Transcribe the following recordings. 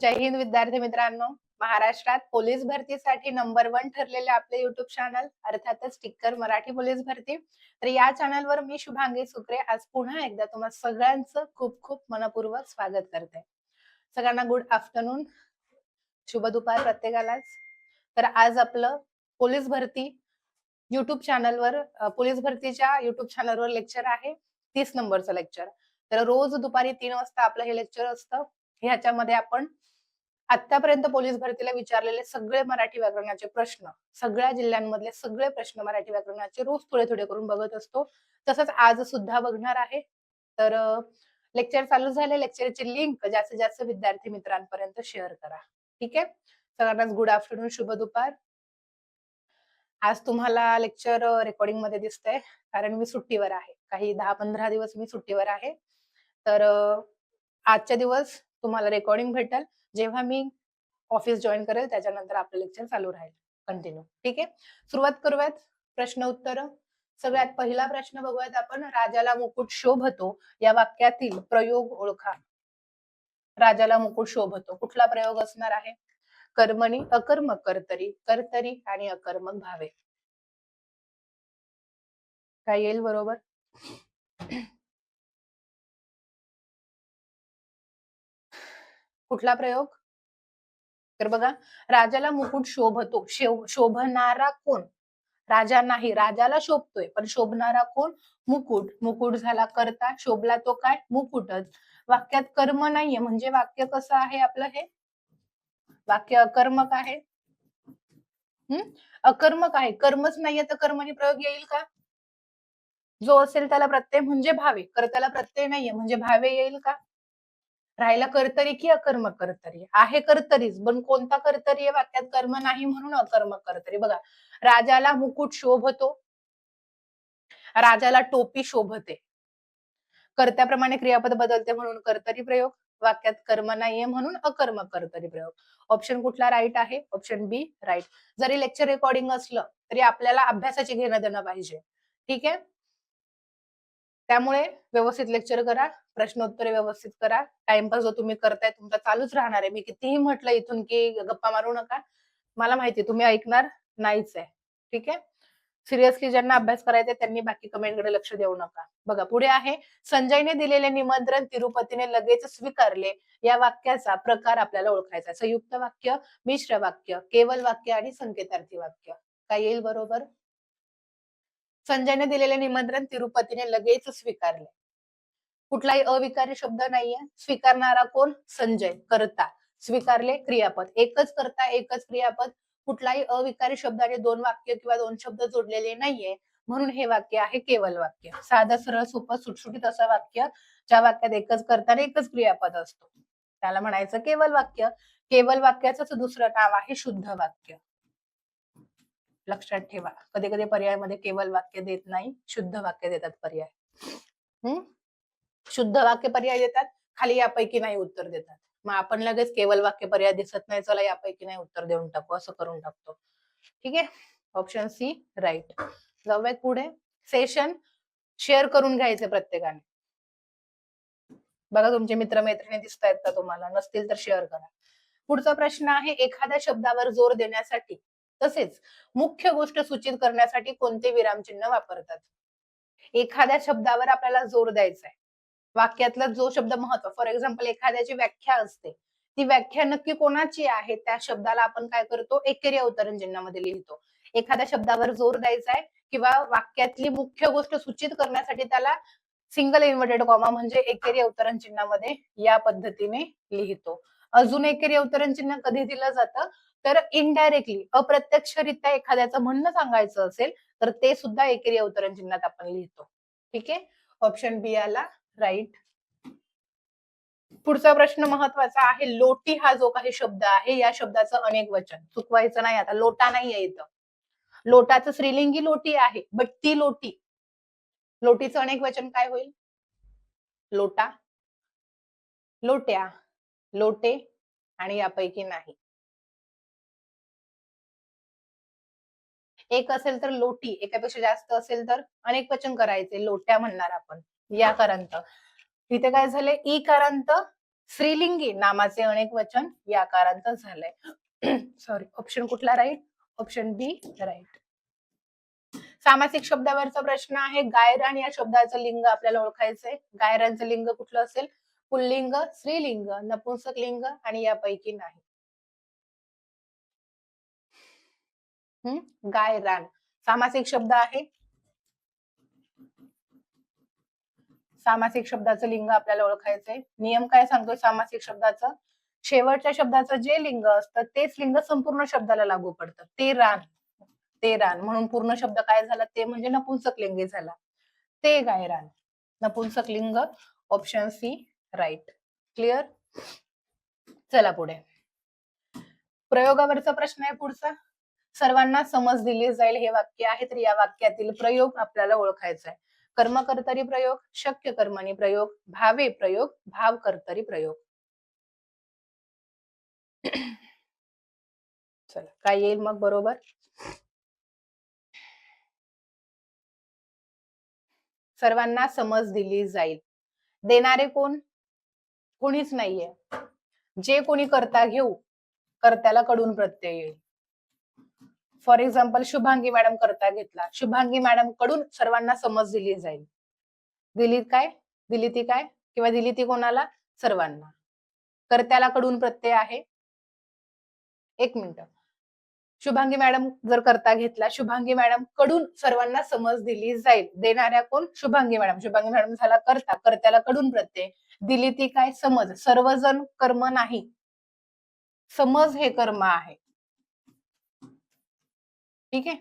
जय हिंद विद्यार्थी मित्रांनो. महाराष्ट्रात पोलीस भरतीसाठी नंबर 1 ठरलेले आपले युट्यूब चॅनल अर्थातच स्टिकर मराठी पोलीस भरती. तर या चॅनलवर मी शुभांगी सुक्रे आज पुन्हा एकदा तुम्हा सगळ्यांचं खूप खूप मनपूर्वक स्वागत करते. सगळ्यांना गुड आफ्टरनून, शुभ दुपार प्रत्येकालाच. तर आज आपलं पोलीस भरती युट्यूब चॅनलवर पोलीस भरतीच्या युट्यूब चॅनलवर लेक्चर आहे 30 नंबरचं लेक्चर. तर रोज दुपारी 3 वाजता आपलं हे लेक्चर असतं. ह्याच्यामध्ये आपण आतापर्यंत पोलीस भरतीला विचारलेले सगळे मराठी व्याकरणाचे प्रश्न, सगळ्या जिल्ह्यांमधले सगळे प्रश्न मराठी व्याकरणाचे रोज थोडे थोडे करून बघत असतो. तसंच आज सुद्धा बघणार आहे. तर लेक्चर चालू झाले. लेक्चरची लिंक जास्तीत जास्त विद्यार्थी मित्रांपर्यंत शेअर करा. ठीक आहे. सगळ्यांनाच गुड आफ्टरनून, शुभ दुपार. आज तुम्हाला लेक्चर रेकॉर्डिंग मध्ये दिसतंय कारण मी सुट्टीवर आहे. काही 10-15 दिवस मी सुट्टीवर आहे. तर आजच्या दिवस तुम्हाला रेकॉर्डिंग भेटेल. जेव्हा मी ऑफिस जॉईन करेल त्याच्यानंतर आपलं लेक्चर चालू राहील कंटिन्यू. ठीक आहे. सुरुवात करूयात प्रश्न उत्तर. सगळ्यात पहिला प्रश्न बघूयात आपण. राजाला मुकुट शोभतो या वाक्यातील प्रयोग ओळखा. राजाला मुकुट शोभतो कुठला प्रयोग असणार आहे? कर्मणी, अकर्मक कर्तरी, कर्तरी आणि अकर्मक भावे. काय येईल बरोबर? कुठला प्रयोग? तर बघा, राजाला मुकुट शोभतो. शोभणारा कोण? राजा नाही, राजाला शोभतोय पण शोभणारा कोण? मुकुट. मुकुट झाला कर्ता, शोभला तो काय? मुकुटच. वाक्यात कर्म नाहीये म्हणजे वाक्य कसं आहे आपलं? हे वाक्य अकर्मक आहे. अकर्मक आहे. कर्मच नाहीये तर कर्मणी प्रयोग येईल का? जो असेल त्याला प्रत्यय म्हणजे भावे. कर्त्याला प्रत्यय नाहीये म्हणजे भावे येईल का? राहिला कर्तरी की अकर्मक कर्तरी? आहे कर्तरीच, पण कोणता कर्तरी आहे? वाक्यात कर्म नाही म्हणून अकर्मक कर्तरी. बघा, राजाला मुकुट शोभतो, राजाला टोपी शोभते. कर्त्याप्रमाणे क्रियापद बदलते म्हणून कर्तरी प्रयोग. वाक्यात कर्म नाहीये म्हणून अकर्मक कर्तरी प्रयोग. ऑप्शन कुठला राईट आहे? ऑप्शन बी राईट. जरी लेक्चर रेकॉर्डिंग असलं तरी आपल्याला अभ्यासाची घेणं देणं पाहिजे. ठीक आहे. त्यामुळे व्यवस्थित लेक्चर करा, प्रश्नोत्तरे व्यवस्थित करा. टाइमपास जो तुम्ही करताय तुमचा चालूच राहणार आहे. मी कितीही म्हटलं इथून की गप्पा मारू नका, मला माहिती तुम्ही ऐकणार नाहीच आहे. ठीक आहे. सिरियसली ज्यांना अभ्यास करायचा त्यांनी बाकी कमेंटकडे लक्ष देऊ नका. बघा पुढे आहे, संजयने दिलेले निमंत्रण तिरुपतीने लगेच स्वीकारले या वाक्याचा प्रकार आपल्याला ओळखायचा. संयुक्त वाक्य, मिश्र वाक्य, केवल वाक्य आणि संकेतार्थी वाक्य. काय येईल बरोबर? संजयने दिलेले निमंत्रण तिरुपतीने लगेच स्वीकारले. कुठलाही अविकारी शब्द नाहीये. स्वीकारणारा कोण? संजय, कर्ता. स्वीकारले क्रियापद. एकच कर्ता एकच क्रियापद. कुठलाही अविकारी शब्दाने दोन वाक्य किंवा दोन शब्द जोडलेले नाहीये म्हणून हे वाक्य आहे केवल वाक्य. साधं सरळ सोपं सुटसुटीत असं वाक्य ज्या वाक्यात एकच कर्ता आणि एकच क्रियापद असतो त्याला म्हणायचं केवल वाक्य. केवल वाक्याचंच दुसरं नाव आहे शुद्ध वाक्य. लक्षात ठेवा, कधी कधी पर्यायामध्ये केवल वाक्य देत नाही, शुद्ध वाक्य देतात पर्याय. शुद्ध वाक्य पर्याय देतात, खाली यापैकी नाही उत्तर देतात. मग आपण लगेच केवल वाक्य पर्याय दिसत नाही, चला यापैकी नाही उत्तर देऊन टाकू, असं करून टाकतो. ठीक आहे. Option C right. जाऊयात पुढे. सेशन शेअर करून घ्यायचे प्रत्येकाने. बघा तुमचे मित्रमैत्रिणी दिसत आहेत का तुम्हाला? नसतील तर शेअर करा. पुढचा प्रश्न आहे, एखाद्या शब्दावर जोर देण्यासाठी तसेच मुख्य गोष्ट सूचित करण्यासाठी कोणते विरामचिन्ह वापरतात? एखाद्या शब्दावर आपल्याला जोर द्यायचा आहे, वाक्यातला जो शब्द महत्व, फॉर एक्झाम्पल एखाद्याची व्याख्या असते, ती व्याख्या नक्की कोणाची आहे त्या शब्दाला आपण काय करतो? एकेरी अवतरण चिन्हामध्ये लिहितो. एखाद्या शब्दावर जोर द्यायचा आहे किंवा वाक्यातली मुख्य गोष्ट सूचित करण्यासाठी त्याला सिंगल इन्व्हर्टेड कॉमा म्हणजे एकेरी अवतरण चिन्हामध्ये या पद्धतीने लिहितो. अजून एकेरी अवतरण चिन्ह कधी दिलं जातं? तर इनडायरेक्टली अप्रत्यक्षरित्या एखाद्याचं म्हणणं सांगायचं असेल तर ते सुद्धा एकेरी अवतरण चिन्हात आपण लिहितो. ठीक आहे. ऑप्शन बी आला राईट. पुढचा प्रश्न महत्वाचा आहे. लोटी हा जो काही शब्द आहे या शब्दाचं अनेक वचन चुकवायचं नाही. आता लोटा नाही आहे इथं, लोटाचं स्त्रीलिंगी लोटी आहे, बट ती लोटी, लोटीचं अनेक वचन काय होईल? लोटा, लोट्या, लोटे आणि यापैकी नाही. एक असेल तर लोटी, एकापेक्षा जास्त असेल तर अनेक वचन करायचे, लोट्या म्हणणार आपण. या करांत इथे काय झाले? ई करांत स्त्रीलिंगी नामाचे अनेक वचन या आकारांत झालंय. सॉरी, ऑप्शन कुठला राईट? ऑप्शन बी राईट. सामासिक शब्दावरचा प्रश्न आहे. गायरान या शब्दाचं लिंग आपल्याला ओळखायचंय. गायरानचं लिंग कुठलं असेल? पुल्लिंग, स्त्रीलिंग, नपुंसक लिंग आणि यापैकी नाही. गायरान सामासिक शब्द आहे. सामासिक शब्दाचं लिंग आपल्याला ओळखायचंय. नियम काय सांगतोय सामासिक शब्दाचं? शेवटच्या शब्दाचं जे लिंग असतं तेच लिंग संपूर्ण शब्दाला लागू पडतं. ते रान, ते रान म्हणून पूर्ण शब्द काय झाला? ते म्हणजे नपुंसक लिंगी झाला. ते गायरान, नपुंसक लिंग. Option C right. क्लिअर? चला पुढे. प्रयोगावरचा प्रश्न आहे पुढचा. सर्वांना समज दिली जाईल हे वाक्य आहे. तर या वाक्यातील प्रयोग आपल्याला ओळखायचा आहे. कर्मकर्तरी प्रयोग, शक्य कर्मणी प्रयोग, भावे प्रयोग, भाव कर्तरी प्रयोग. चला काय येईल मग बरोबर? सर्वांना समज दिली जाईल. देणारे कोण? कोणीच नाहीये. जे कोणी करता घेऊ, कर्त्याला कडून प्रत्यय येईल. फॉर एक्झाम्पल शुभांगी मॅडम करता घेतला. शुभांगी मॅडम कडून सर्वांना समज दिली जाईल. दिली काय? दिली ती काय? किंवा दिली ती कोणाला? सर्वांना. कर्त्याला कडून प्रत्यय आहे. एक मिनिट. शुभांगी मॅडम जर करता घेतला, शुभांगी मॅडम कडून सर्वांना समज दिली जाईल. देणाऱ्या कोण? शुभांगी मॅडम. शुभांगी मॅडम झाला करता, कर्त्याला कडून प्रत्यय. दिली ती काय? समज. सर्वजण कर्म नाही, समज हे कर्म आहे. ठीक आहे.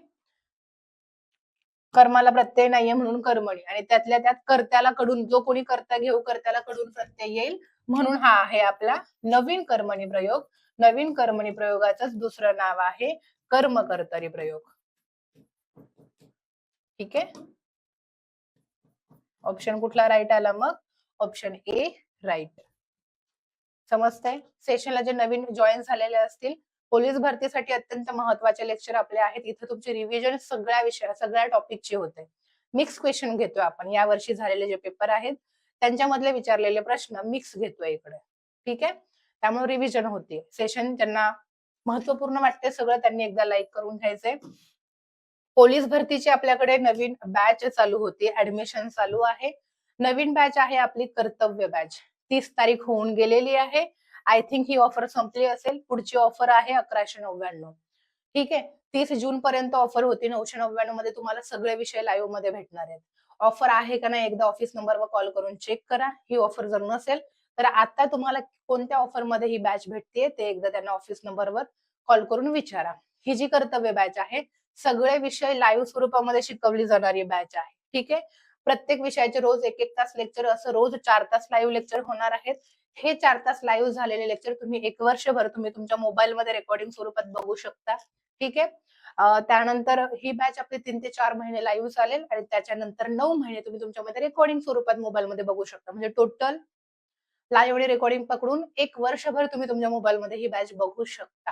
कर्माला प्रत्यय नाहीये म्हणून कर्मणी, आणि त्यातल्या त्यात कर्त्याला कडून, जो कोणी कर्ता घेऊ कर्त्याला कडून प्रत्यय येईल म्हणून हा आहे आपला नवीन कर्मणी प्रयोग. नवीन कर्मणी प्रयोगाचंच दुसरं नाव आहे कर्मकर्तरी प्रयोग. ठीक आहे. ऑप्शन कुठला राईट आला मग? Option A right. समजतंय? सेशनला जे नवीन जॉईन झालेले असतील, पोलीस भरतीसाठी अत्यंत महत्वाचे लेक्चर आपले आहेत. इथे तुमचे रिव्हिजन सगळ्या विषया, सगळ्या टॉपिकचे होते. मिक्स क्वेश्चन घेतोय आपण. या वर्षी झालेले जे पेपर आहेत त्यांच्यामधले विचारलेले प्रश्न मिक्स घेतोय इकडे. ठीक आहे. त्यामुळे रिव्हिजन होते. सेशन त्यांना महत्वपूर्ण वाटते सगळं त्यांनी एकदा लाईक करून घ्यायचंय. पोलीस भरतीची आपल्याकडे नवीन बॅच चालू होती. ऍडमिशन चालू आहे. नवीन बॅच आहे आपली कर्तव्य बॅच. 30 तारीख होऊन गेलेली आहे. आय थिंक ही ऑफर संपली असेल. पुढची ऑफर आहे 1199. ठीक आहे. 30 जून पर्यंत ऑफर होती. 999 मध्ये तुम्हाला सगळे विषय लाईव्ह मध्ये भेटणार आहेत. ऑफर आहे का नाही एकदा ऑफिस नंबरवर कॉल करून चेक करा. ही ऑफर जर नसेल तर आता तुम्हाला कोणत्या ऑफर मध्ये ही बॅच भेटते ते एकदा त्यांना ऑफिस नंबरवर कॉल करून विचारा. ही जी कर्तव्य बॅच आहे सगळे विषय लाईव्ह स्वरूपामध्ये शिकवली जाणारी बॅच आहे. ठीक आहे. प्रत्येक विषयाचे रोज 1-1 तास लेक्चर, असं रोज 4 तास लाईव्ह लेक्चर होणार आहेत. हे 4 तास लाईव्ह झालेले लेक्चर तुम्ही 1 वर्षभर तुम्ही तुमच्या मोबाईलमध्ये रेकॉर्डिंग स्वरूपात बघू शकता. ठीक आहे. त्यानंतर ही बॅच आपली 3 ते 4 महिने लाईव्ह चालेल आणि त्याच्यानंतर 9 महिने तुम्ही तुमच्यामध्ये रेकॉर्डिंग स्वरूपात मोबाईलमध्ये बघू शकता. म्हणजे टोटल लाईव्ह आणि रेकॉर्डिंग पकडून 1 वर्षभर तुम्ही तुमच्या मोबाईलमध्ये ही बॅच बघू शकता.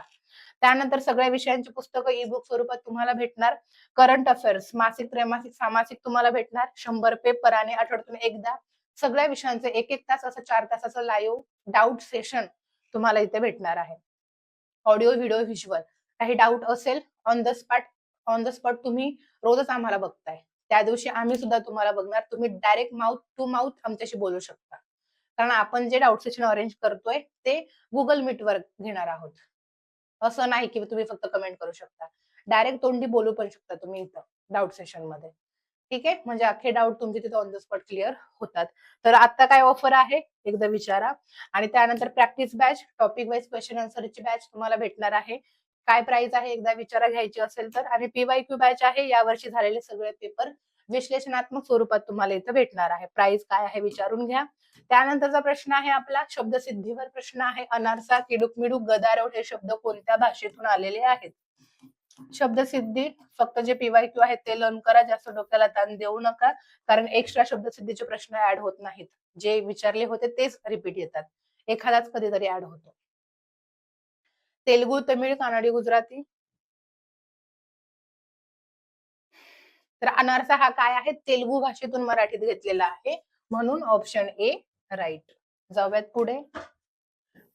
त्यानंतर सगळ्या विषयांची पुस्तकं ई बुक स्वरूपात तुम्हाला भेटणार. करंट अफेअर्स मासिक, त्रैमासिक, सामासिक तुम्हाला भेटणार. 100 पेपर आणि आठवड्यातून एकदा सगळ्या विषयांचे 1-1 तास असं 4 तासाचं लाईव्ह डाऊट सेशन तुम्हाला इथे भेटणार आहे. Audio, video, visual. काही डाऊट असेल ऑन द स्पॉट तुम्ही रोजच आम्हाला बघताय. त्या दिवशी आम्ही सुद्धा तुम्हाला बघणार. तुम्ही डायरेक्ट माउथ टू माउथ आमच्याशी बोलू शकता. कारण आपण जे डाऊट सेशन अरेंज करतोय ते गुगल मीटवर घेणार आहोत. असं नाही की तुम्ही फक्त कमेंट करू शकता. डायरेक्ट तोंडी बोलू पण शकता तुम्ही इथं डाऊट सेशन मध्ये. ठीक आहे. म्हणजे अख्खे डाऊट तुमचे तिथे ऑन द स्पॉट क्लिअर होतात. तर आता काय ऑफर आहे एकदा विचारा. आणि त्यानंतर practice batch, topic wise question आन्सरची बॅच तुम्हाला भेटणार आहे. काय प्राइस आहे एकदा विचारा घ्यायची असेल तर. आणि PYQ बॅच आहे. यावर्षी झालेले सगळे पेपर विश्लेषणात्मक स्वरूपात तुम्हाला इथं भेटणार आहे. प्राइस काय आहे विचारून घ्या. त्यानंतरचा प्रश्न आहे आपला शब्दसिद्धीवर प्रश्न आहे. अनारसा, किडूक मिडूक, गदारोळ हे शब्द कोणत्या भाषेतून आलेले आहेत? शब्दसिद्धी फक्त जे PYQ आहेत ते लर्न करा. जास्त डोक्याला ताण देऊ नका. कारण एक्स्ट्रा शब्दसिद्धीचे प्रश्न ऍड होत नाहीत. जे विचारले होते तेच रिपीट येतात. एखादाच कधीतरी ऍड होतो. तेलुगू, तमिळ, कानडी, गुजराती. तर अनारसा हा काय आहे? तेलुगू भाषेतून मराठीत घेतलेला आहे. म्हणून ऑप्शन ए राईट. जाऊयात पुढे.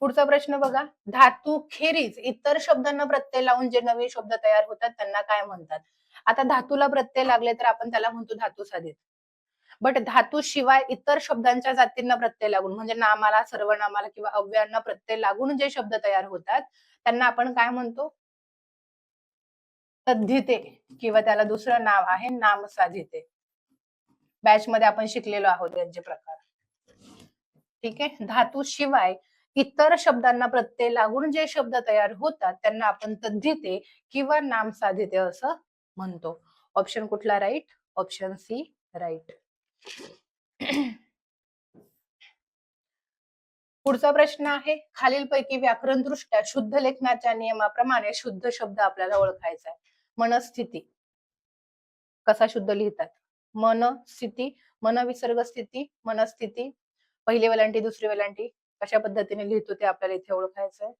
पुढचा प्रश्न बघा, धातू खेरीज इतर शब्दांना प्रत्यय लावून जे नवीन शब्द तयार होतात त्यांना काय म्हणतात? आता धातूला प्रत्यय लागले तर आपण त्याला म्हणतो धातू साधित. बट धातू शिवाय इतर शब्दांच्या जातींना प्रत्यय लागून म्हणजे नामाला, सर्वनामाला किंवा अव्ययांना प्रत्यय लागून जे शब्द तयार होतात त्यांना आपण काय म्हणतो? तद्धिते किंवा त्याला दुसरं नाव आहे नामसाधिते. बॅच मध्ये आपण शिकलेलो आहोत यांचे प्रकार. ठीक आहे. धातू शिवाय इतर शब्दांना प्रत्यय लागून जे शब्द तयार होतात त्यांना आपण तद्धिते किंवा नामसाधिते असं म्हणतो. ऑप्शन कुठला राईट? Option C right. पुढचा प्रश्न आहे, खालीलपैकी व्याकरणदृष्ट्या शुद्ध लेखनाच्या नियमाप्रमाणे शुद्ध शब्द आपल्याला ओळखायचा आहे. मनस्थिती कसा शुद्ध लिहितात? मन स्थिती, मन विसर्ग स्थिती, मनस्थिती, पहिली वेलांटी दुसरी वेलांटी कशा पद्धतीने लिहितो ते आपल्याला इथे ओळखायचं आहे.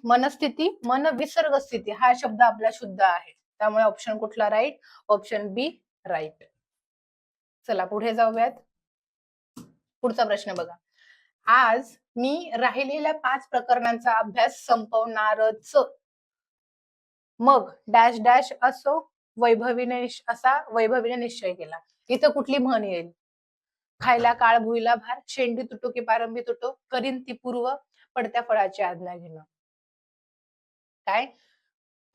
मनस्थिती, मन विसर्ग स्थिती हा शब्द आपला शुद्ध आहे. त्यामुळे ऑप्शन कुठला राईट? ऑप्शन बी राईट. चला पुढे जाऊयात. पुढचा प्रश्न बघा, आज मी राहिलेल्या 5 प्रकरणांचा अभ्यास संपवणारच. मग डॅश डॅश असो वैभवीने निश्चय केला. इथं कुठली म्हण येईल? खायला काळ भुईला भार, शेंडी तुटो की पारंबी तुटो, करीन ती पूर्व, पडत्या फळाची आज्ञा घेणं. काय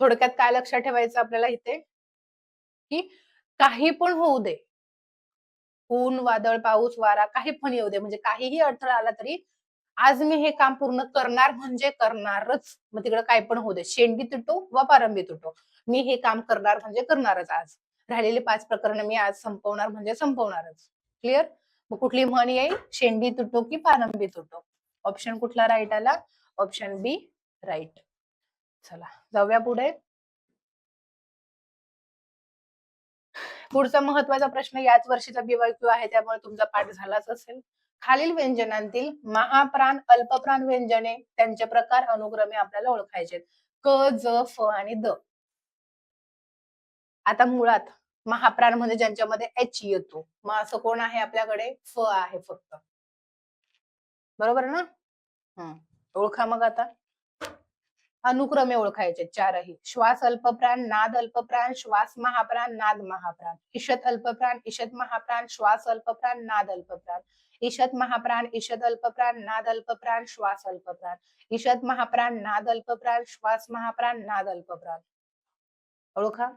थोडक्यात काय लक्षात ठेवायचं आपल्याला इथे, की काही पण होऊ दे, ऊन वादळ पाऊस वारा काही पण येऊ दे, म्हणजे काहीही अडथळा आला तरी आज मी हे काम पूर्ण करणार म्हणजे करणारच. मग तिकडे काय पण होऊ दे, शेंडी तुटो वा पारंबी तुटो, मी हे काम करणार म्हणजे करणारच. आज राहिलेली 5 प्रकरण मी आज संपवणार म्हणजे संपवणारच. क्लिअर? मग कुठली म्हण येईल? शेंडी तुटो की पारंबी तुटो. ऑप्शन कुठला राईट आला? ऑप्शन बी राईट. चला जाऊया पुढे. पुढचा महत्वाचा प्रश्न याच वर्षीचा BYQ आहे, त्यामुळे तुमचा पाठ झालाच असेल. खालील व्यंजनांतील महाप्राण अल्पप्राण व्यंजने त्यांचे प्रकार अनुक्रमे आपल्याला ओळखायचे. क, ज, फ आणि द. आता मुळात महाप्राण म्हणजे ज्यांच्यामध्ये एच येतो, मग असं कोण आहे आपल्याकडे? फ आहे फक्त. बरोबर ना? ओळखा मग आता. अनुक्रमे ओळखायचे चारही. श्वास अल्पप्राण, नाद अल्पप्राण, श्वास महाप्राण, नाद महाप्राण. ईशत अल्पप्राण, ईशत महाप्राण, श्वास अल्पप्राण, नाद अल्पप्राण. ईशत महाप्राण, ईशत अल्पप्राण, नाद अल्पप्राण, श्वास अल्पप्राण. ईशत महाप्राण, नाद अल्पप्राण, श्वास महाप्राण, नाद अल्पप्राण. ओळखा.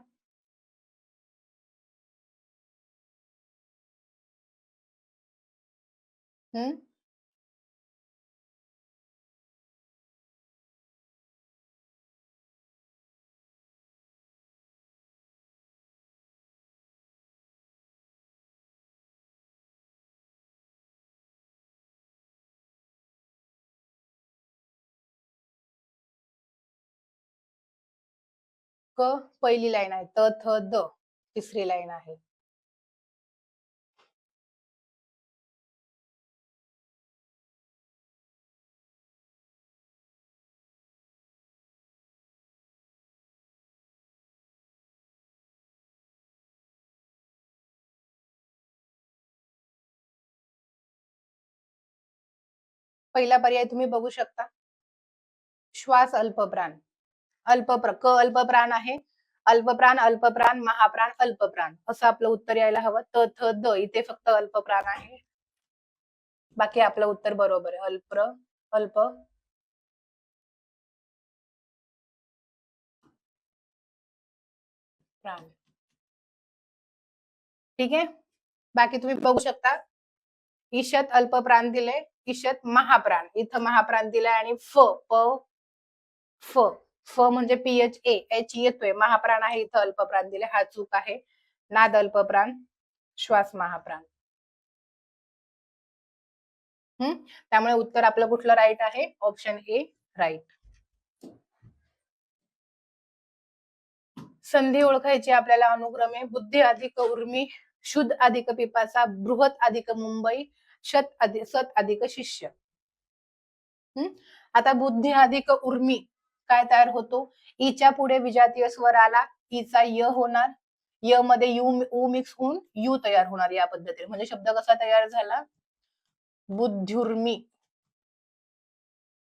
क पहिली लाईन आहे, त थ द तिसरी लाईन आहे. पहिला पर्याय तुम्ही बघू शकता, श्वास अल्पप्राण. क अल्पप्राण आहे. अल्पप्राण, अल्पप्राण, महाप्राण, अल्पप्राण असं आपलं उत्तर यायला हवं. त थ द इथे फक्त अल्पप्राण आहे, बाकी आपलं उत्तर बरोबर आहे. अल्प प्राण. ठीक आहे. बाकी तुम्ही बघू शकता, ईशत अल्पप्राण दिले, ईशत महाप्राण, इथं महाप्राण दिलाय आणि फ फ फ म्हणजे PHA एच येतोय, महाप्राण आहे इथं अल्पप्राण दिले, हा चूक आहे. नाद अल्पप्राण, श्वास महाप्राण. त्यामुळे उत्तर आपलं कुठलं राईट आहे? Option A right. संधी ओळखायची आपल्याला अनुक्रमे. बुद्धी अधिक उर्मी शुद्ध अधिक पिपासा, बृहत अधिक मुंबई, सत अधिक शिष्य. आता बुद्धी अधिक उर्मी काय तयार होतो? ईच्या पुढे विजातीय स्वर आला, ईचा य होणार, य मध्ये उ मिक्स होऊन यू तयार होणार. या पद्धतीने म्हणजे शब्द कसा तयार झाला? बुद्ध्युर्मी.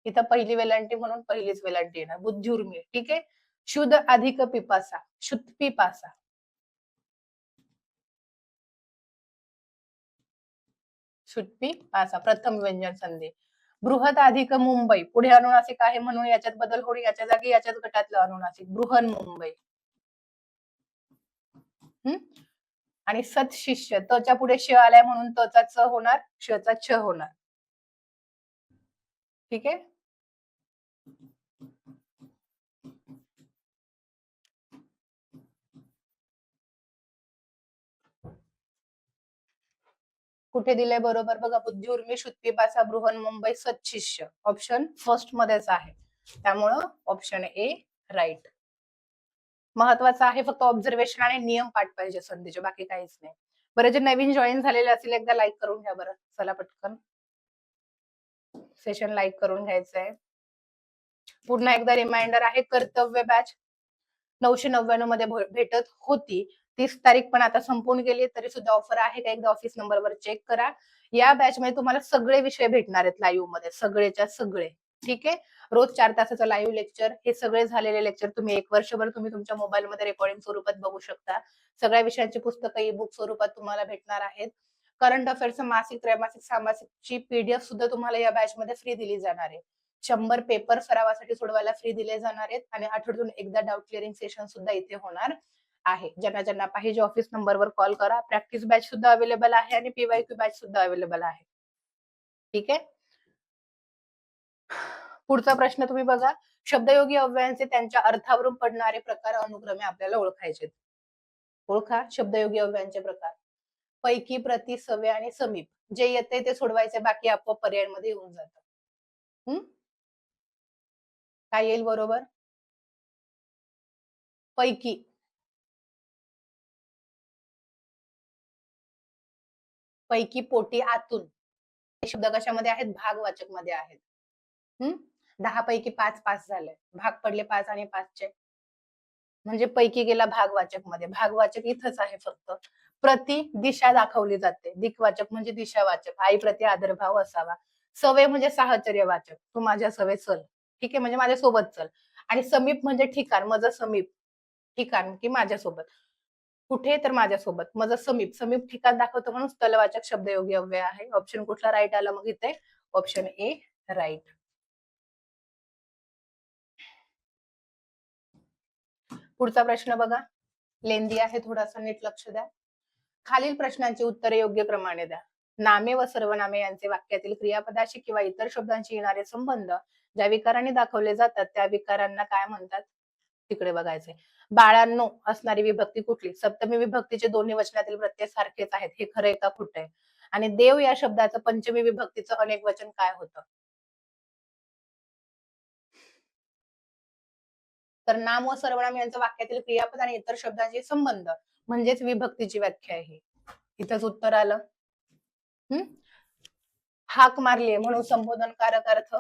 इथं पहिली वेलांटी म्हणून पहिलीच वेलांटी येणार, बुद्ध्युर्मी. ठीक आहे. शुद्ध अधिक पिपासा, शुद्ध पिपासा. शुद्ध पासा प्रथम व्यंजन संधी. बृहत अधिक मुंबई, पुढे अनुनासिक आहे म्हणून याच्यात बदल होईल, याच्या जागी याच्याच गटातलं अनुनासिक, बृहन मुंबई. आणि सत शिष्य, तच्या पुढे श आलाय म्हणून तचा च होणार, शचा छ होणार. ठीक आहे. कुठे दिलंय बरोबर बघा? बुद्धिउर्मी, शुद्धपिपासा, बृहन मुंबई, सतशिष्य. ऑप्शन फर्स्ट मध्येच आहे, त्यामुळं ऑप्शन ए राईट. महत्वाचं आहे फक्त ऑब्झर्वेशन आणि नियम पाठ पाहिजे संधीचे, बाकी काहीच नाही. बरं, जे नवीन जॉईन झालेले असतील एकदा लाईक करून घ्या बरं. चला पटकन सेशन लाईक करून घ्यायचंय. पुन्हा एकदा रिमाइंडर आहे, कर्तव्य बॅच 999 मध्ये भेटत होती. 30 तारीख पण आता संपून गेली, तरी सुद्धा ऑफर आहे का एकदा ऑफिस नंबरवर चेक करा. या बॅच मध्ये तुम्हाला सगळे विषय भेटणार आहेत लाईव्ह मध्ये, सगळेच्या सगळे. ठीक आहे. रोज 4 तासाचं लाईव्ह लेक्चर, हे सगळे झालेले लेक्चर तुम्ही 1 वर्षभर तुम्ही तुमच्या मोबाईलमध्ये रेकॉर्डिंग स्वरूपात बघू शकता. सगळ्या विषयांची पुस्तकं ई बुक स्वरूपात तुम्हाला भेटणार आहेत. करंट अफेअर्सचं मासिक, त्रैमासिक, सामासिकची पीडीएफ सुद्धा तुम्हाला या बॅच मध्ये फ्री दिली जाणार आहे. 100 पेपर सरावासाठी सोडवायला फ्री दिले जाणार आहेत आणि आठवड्यातून एकदा डाऊट क्लिअरिंग सेशन सुद्धा इथे होणार आहे. ज्यांना ज्यांना पाहिजे ऑफिस नंबरवर कॉल करा. प्रॅक्टिस बॅच सुद्धा अवेलेबल आहे आणि पीवायक्यू बॅच सुद्धा अवेलेबल आहे. ठीक आहे. पुढचा प्रश्न तुम्ही बघा. शब्दयोगी अव्ययांचे त्यांच्या अर्थावरून पडणारे प्रकार अनुक्रमे आपल्याला ओळखायचे. ओळखा शब्दयोगी अव्ययांचे प्रकार. पैकी, प्रति, सवे आणि समीप. जे येते ते सोडवायचे, बाकी आपोआप पर्यायांमध्ये येऊन जातं. काय येईल बरोबर? पैकी. पैकी, पोटी, आतून. हे शब्द कशामध्ये आहेत? भागवाचक मध्ये आहेत. 10 पैकी 5 पास झाले, भाग पडले 5 आणि 5चे, म्हणजे पैकी गेला भागवाचक मध्ये. भागवाचक इथंच आहे फक्त. प्रति, दिशा दाखवली जाते. दिक्वाचक म्हणजे दिशावाचक, आई प्रति आदरभाव असावा. सवे म्हणजे साहचर्यवाचक, तू माझ्या सवे चल. ठीक आहे, म्हणजे माझ्यासोबत चल. आणि समीप म्हणजे ठिकाण, माझं समीप, ठिकाण की माझ्यासोबत. कुठे? तर माझ्यासोबत. माझं समीप, समीप ठिकाण दाखवतो म्हणून स्थलवाचक शब्दयोगी अव्यय आहे. ऑप्शन कुठला राईट आला मग इथे? Option A right. पुढचा प्रश्न बघा, लेंदी आहे थोडासा, नीट लक्ष द्या. खालील प्रश्नांची उत्तरे योग्य क्रमाने द्या. नामे व सर्वनामे यांचे वाक्यातील क्रियापदाशी किंवा इतर शब्दांशी येणारे संबंध ज्या विकारांनी दाखवले जातात त्या विकारांना काय म्हणतात? तिकडे बघायचे. बाळांनो असणारी विभक्ती कुठली? सप्तमी विभक्तीचे दोन्ही वचनातील प्रत्यय सारखेच आहेत, हे खरंय का खोटंय? आणि देव या शब्दाचं पंचमी विभक्तीचं अनेक वचन काय होतं? तर नाम व सर्वनाम यांचं वाक्यातील क्रियापद आणि इतर शब्दांचे संबंध म्हणजेच विभक्तीची व्याख्या आहे. इथंच उत्तर आलं. हाक मारली म्हणून संबोधनकारक अर्थ.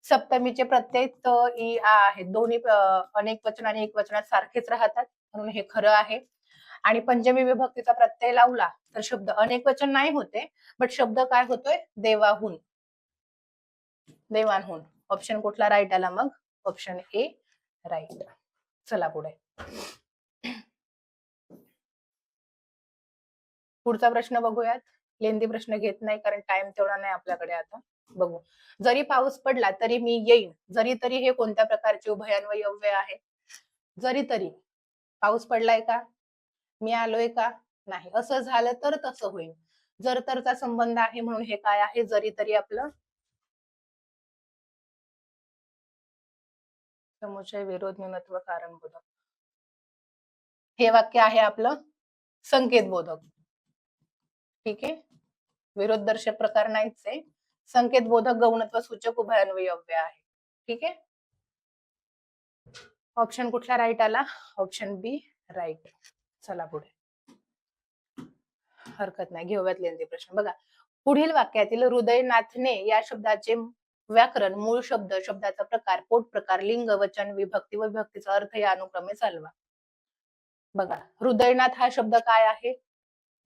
सप्तमीचे प्रत्यय त, इ, आ आहेत, दोन्ही अनेक वचन आणि एक वचनात सारखेच राहतात म्हणून हे खरं आहे. आणि पंचमी विभक्तीचा प्रत्यय लावला तर शब्द अनेक वचन नाही होते, बट शब्द काय होतोय? देवाहून, देवांहून. ऑप्शन कुठला राईट आला मग? Option A right. चला पुढे. पुढचा प्रश्न बघूयात. लेंदी प्रश्न घेत नाही कारण टाइम तेवढा नाही आपल्याकडे. आता बघू. जरी पाऊस पडला तरी मी येईन. जरी तरी हे कोणत्या प्रकारचे उभयान्वयी अव्यय आहे? जरी तरी. पाऊस पडलाय का? मी आलोय का? नाही. असं झालं तर तसं होईल. जर तरचा संबंध आहे म्हणून हे काय आहे? जरी तरी आपलं समुचय, विरोध, न्यूनत्व, कारणबोधक. हे वाक्य आहे आपलं संकेतबोधक. ठीक आहे. विरोध दर्शक प्रकार नाहीच आहे. संकेतबोधक, गौणत्व सूचक, उभयान्वयी अव्यय आहे. ठीक आहे. ऑप्शन कुठला राईट आला? ऑप्शन बी राईट. चला पुढे. हरकत नाही, घेऊयात लेंदी प्रश्न. बघा, पुढील वाक्यातील हृदयनाथने या शब्दाचे व्याकरण, मूळ शब्द, शब्दाचा प्रकार, पोट प्रकार, लिंग, वचन, विभक्ती व विभक्तीचा अर्थ या अनुक्रमे चालवा. बघा, हृदयनाथ हा शब्द काय आहे?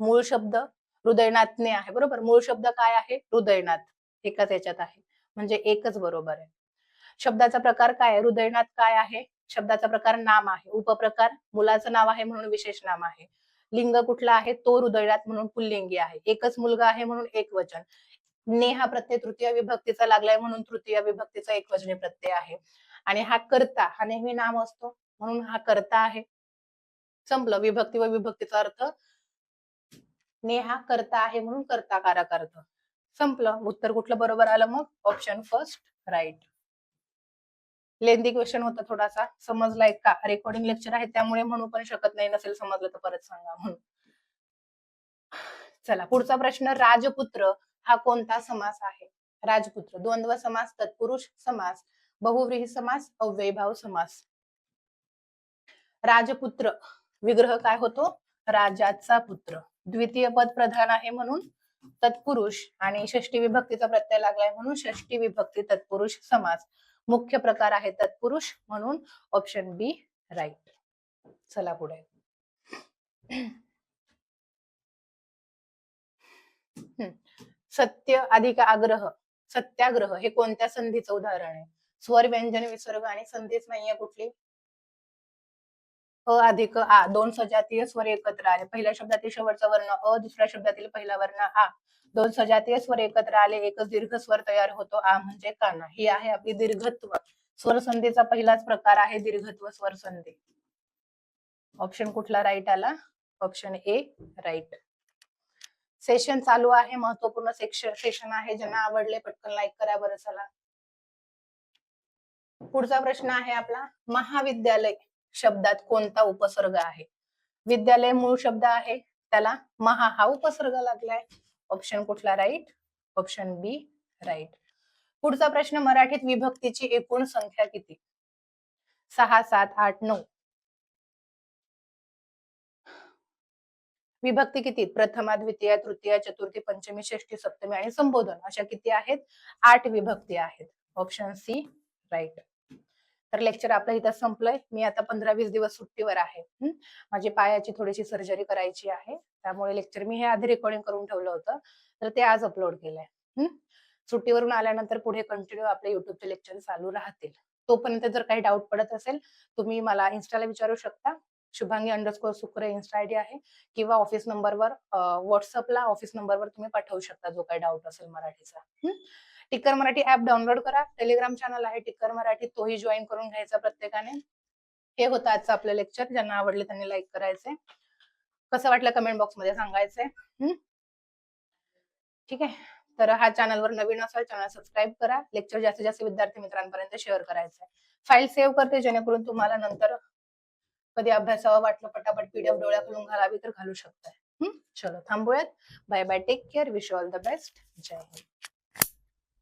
मूळ शब्द हृदयनाथने आहे, बरोबर. मूळ शब्द काय आहे? हृदयनाथ. एकाच याच्यात आहे, म्हणजे एकच बरोबर आहे. शब्दाचा प्रकार काय आहे? हृदयनाथ काय आहे? शब्दाचा प्रकार नाम आहे. उपप्रकार मुलाचं नाव आहे म्हणून विशेष नाम आहे. लिंग कुठला आहे? तो हृदयनाथ म्हणून पुल्लिंगी आहे. एकच मुलगा आहे म्हणून एक वचन. ने हा प्रत्यय तृतीय विभक्तीचा लागलाय म्हणून तृतीय विभक्तीचा एकवचनी प्रत्यय आहे. आणि हा कर्ता, हा नेहमी नाम असतो म्हणून हा कर्ता आहे. संपलं. विभक्ती व विभक्तीचा अर्थ ने हा कर्ता आहे म्हणून कर्ताकारक अर्थ. संपलं. उत्तर कुठलं बरोबर आलं मग? Option first right. Lengthy question होता थोडासा, समजलाय का? रेकॉर्डिंग लेक्चर आहे त्यामुळे म्हणू पण शकत नाही, नसेल समजलं तर परत सांगा म्हणून. चला पुढचा प्रश्न, राजपुत्र हा कोणता समास आहे? राजपुत्र द्वंद्व समास, तत्पुरुष समास, बहुव्रीही समास, अव्ययीभाव समास. राजपुत्र विग्रह काय होतो? राजाचा पुत्र. द्वितीय पद प्रधान आहे म्हणून तत्पुरुष, आणि षष्टी विभक्तीचा प्रत्यय लागलाय म्हणून षष्टी विभक्ती तत्पुरुष समास. मुख्य प्रकार आहे तत्पुरुष म्हणून ऑप्शन बी राईट. चला पुढे. सत्य अधिक आग्रह, सत्याग्रह हे कोणत्या संधीचं उदाहरण आहे? स्वर, व्यंजन, विसर्ग आणि संधीच नाहीये कुठली? अ अधिक आ, दोन सजातीय स्वर एकत्र आले. पहिल्या शब्दातील शेवटचा वर्ण अ, दुसऱ्या शब्दातील पहिला वर्ण आ. दोन सजातीय स्वर एकत्र आले, एकच दीर्घ स्वर तयार होतो, आ म्हणजे काना. ही आहे आपली दीर्घत्व. स्वर संधीचा पहिलाच प्रकार आहे दीर्घत्व स्वर संधी. ऑप्शन कुठला राईट आला? Option A right. सेशन चालू आहे, महत्वपूर्ण सेशन आहे. ज्यांना आवडले पटकन लाईक करा बरं. चला पुढचा प्रश्न आहे आपला, महाविद्यालय शब्दात कोणता उपसर्ग आहे? विद्यालय मूळ शब्द आहे, त्याला महा हा उपसर्ग लागलाय. ऑप्शन कुठला राईट? ऑप्शन बी राईट. पुढचा प्रश्न, मराठीत विभक्तीची एकूण संख्या किती? 6, 7, 8, 9. विभक्ती किती? प्रथमा, द्वितीय, तृतीय, चतुर्थी, पंचमी, षष्ठी, सप्तमी आणि संबोधन, अशा किती आहेत? 8 विभक्ती आहेत. Option C right. तर लेक्चर आपलं इथं संपलंय. मी आता 15-20 दिवस सुट्टीवर आहे. माझी पायाची थोडीशी सर्जरी करायची आहे, त्यामुळे लेक्चर मी हे आधी रेकॉर्डिंग करून ठेवलं होतं, तर ते आज अपलोड केलंय. सुट्टीवरून आल्यानंतर पुढे कंटिन्यू आपले युट्यूबचे लेक्चर चालू राहतील. तोपर्यंत जर काही डाऊट पडत असेल तुम्ही मला इन्स्टाला विचारू शकता. शुभांगी_सुक्रे इन्स्टा आयडी आहे, किंवा ऑफिस नंबरवर व्हॉट्सअपला ऑफिस नंबरवर तुम्ही पाठवू शकता जो काही डाऊट असेल मराठीचा. टिक्कर मराठी ऍप डाउनलोड करा. टेलिग्राम चॅनल आहे टिक्कर मराठी, तोही जॉईन करून घ्यायचा प्रत्येकाने. हे होतं आजचं आपलं लेक्चर. ज्यांना आवडले त्यांनी लाईक करायचंय. कसं वाटलं कमेंट बॉक्स मध्ये सांगायचंय. ठीक आहे. तर हा चॅनलवर नवीन असाल चॅनल सबस्क्राईब करा. लेक्चर जास्तीत जास्त विद्यार्थी मित्रांपर्यंत शेअर करायचंय. फाईल सेव्ह करते जेणेकरून तुम्हाला नंतर कधी अभ्यासावं वाटलं पटापट पीडीएफ डोळ्याखालून घालावी तर घालू शकताय. चलो थांबूयात. Bye bye, take care, wish all the best. जय हिंद.